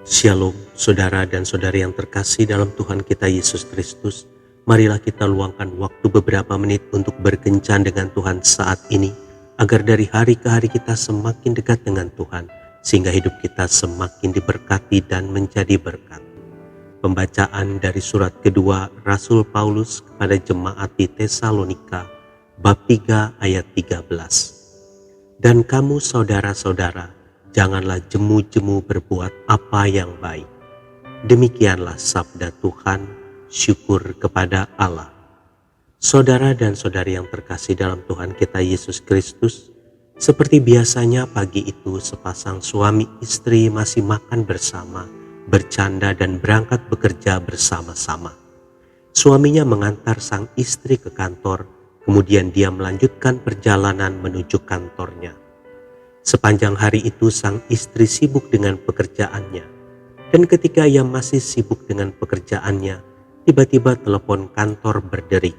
Shalom, saudara dan saudari yang terkasih dalam Tuhan kita Yesus Kristus. Marilah kita luangkan waktu beberapa menit untuk berkencan dengan Tuhan saat ini, agar dari hari ke hari kita semakin dekat dengan Tuhan, sehingga hidup kita semakin diberkati dan menjadi berkat. Pembacaan dari surat kedua Rasul Paulus kepada jemaat di Tesalonika, bab 3 ayat 13. Dan kamu saudara-saudara, janganlah jemu-jemu berbuat apa yang baik. Demikianlah sabda Tuhan, syukur kepada Allah. Saudara dan saudari yang terkasih dalam Tuhan kita Yesus Kristus, seperti biasanya pagi itu sepasang suami istri masih makan bersama, bercanda dan berangkat bekerja bersama-sama. Suaminya mengantar sang istri ke kantor, kemudian dia melanjutkan perjalanan menuju kantornya. Sepanjang hari itu sang istri sibuk dengan pekerjaannya, dan ketika ia masih sibuk dengan pekerjaannya, tiba-tiba telepon kantor berdering.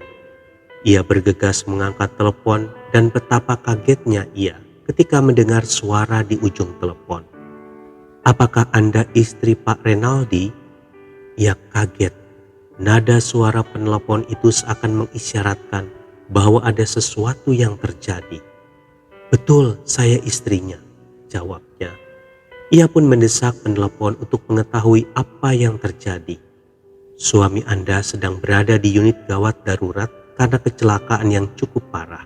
Ia bergegas mengangkat telepon dan betapa kagetnya ia ketika mendengar suara di ujung telepon. "Apakah Anda istri Pak Renaldi?" Ia kaget. Nada suara penelpon itu seakan mengisyaratkan bahwa ada sesuatu yang terjadi. "Betul, saya istrinya," jawabnya. Ia pun mendesak penelpon untuk mengetahui apa yang terjadi. "Suami Anda sedang berada di unit gawat darurat karena kecelakaan yang cukup parah."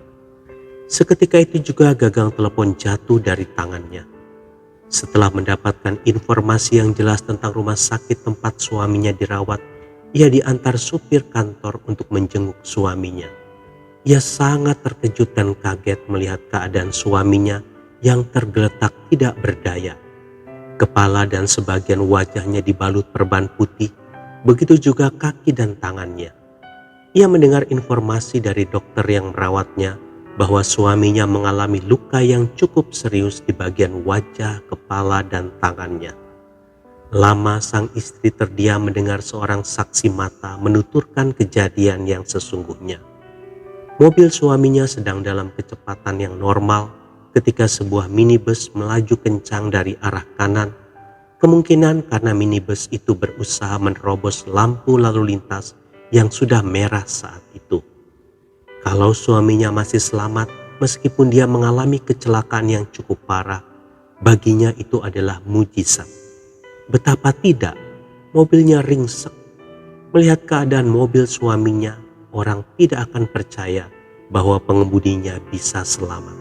Seketika itu juga gagang telepon jatuh dari tangannya. Setelah mendapatkan informasi yang jelas tentang rumah sakit tempat suaminya dirawat, ia diantar supir kantor untuk menjenguk suaminya. Ia sangat terkejut dan kaget melihat keadaan suaminya yang tergeletak tidak berdaya. Kepala dan sebagian wajahnya dibalut perban putih, begitu juga kaki dan tangannya. Ia mendengar informasi dari dokter yang merawatnya bahwa suaminya mengalami luka yang cukup serius di bagian wajah, kepala, dan tangannya. Lama sang istri terdiam mendengar seorang saksi mata menuturkan kejadian yang sesungguhnya. Mobil suaminya sedang dalam kecepatan yang normal ketika sebuah minibus melaju kencang dari arah kanan, kemungkinan karena minibus itu berusaha menerobos lampu lalu lintas yang sudah merah saat itu. Kalau suaminya masih selamat meskipun dia mengalami kecelakaan yang cukup parah, baginya itu adalah mujizat. Betapa tidak, mobilnya ringsek. Melihat keadaan mobil suaminya, orang tidak akan percaya bahwa pengemudinya bisa selamat.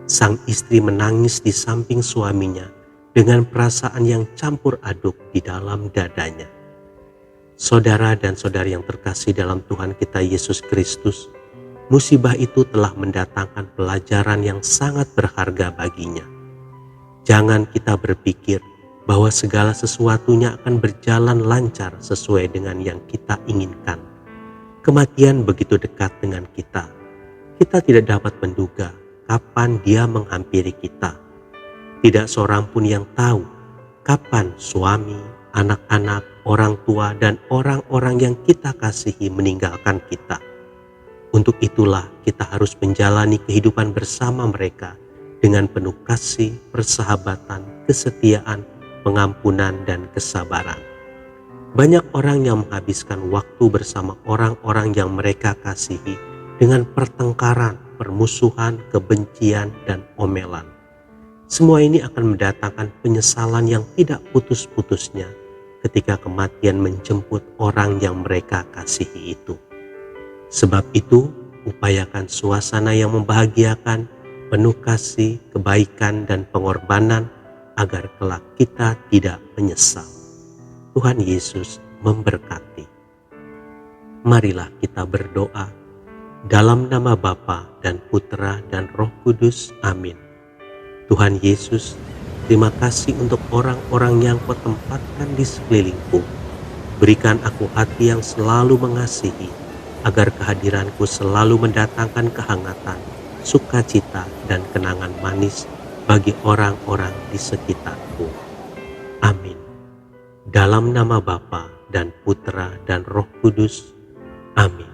Sang istri menangis di samping suaminya dengan perasaan yang campur aduk di dalam dadanya. Saudara dan saudari yang terkasih dalam Tuhan kita Yesus Kristus, musibah itu telah mendatangkan pelajaran yang sangat berharga baginya. Jangan kita berpikir bahwa segala sesuatunya akan berjalan lancar sesuai dengan yang kita inginkan. Kematian begitu dekat dengan kita. Kita tidak dapat menduga kapan dia menghampiri kita. Tidak seorang pun yang tahu kapan suami, anak-anak, orang tua, dan orang-orang yang kita kasihi meninggalkan kita. Untuk itulah kita harus menjalani kehidupan bersama mereka dengan penuh kasih, persahabatan, kesetiaan, pengampunan, dan kesabaran. Banyak orang yang menghabiskan waktu bersama orang-orang yang mereka kasihi dengan pertengkaran, permusuhan, kebencian, dan omelan. Semua ini akan mendatangkan penyesalan yang tidak putus-putusnya ketika kematian menjemput orang yang mereka kasihi itu. Sebab itu, upayakan suasana yang membahagiakan, penuh kasih, kebaikan, dan pengorbanan agar kelak kita tidak menyesal. Tuhan Yesus memberkati. Marilah kita berdoa dalam nama Bapa dan Putra dan Roh Kudus. Amin. Tuhan Yesus, terima kasih untuk orang-orang yang Kau tempatkan di sekelilingku. Berikan aku hati yang selalu mengasihi, agar kehadiranku selalu mendatangkan kehangatan, sukacita, dan kenangan manis bagi orang-orang di sekitarku. Amin. Dalam nama Bapa dan Putra dan Roh Kudus. Amin.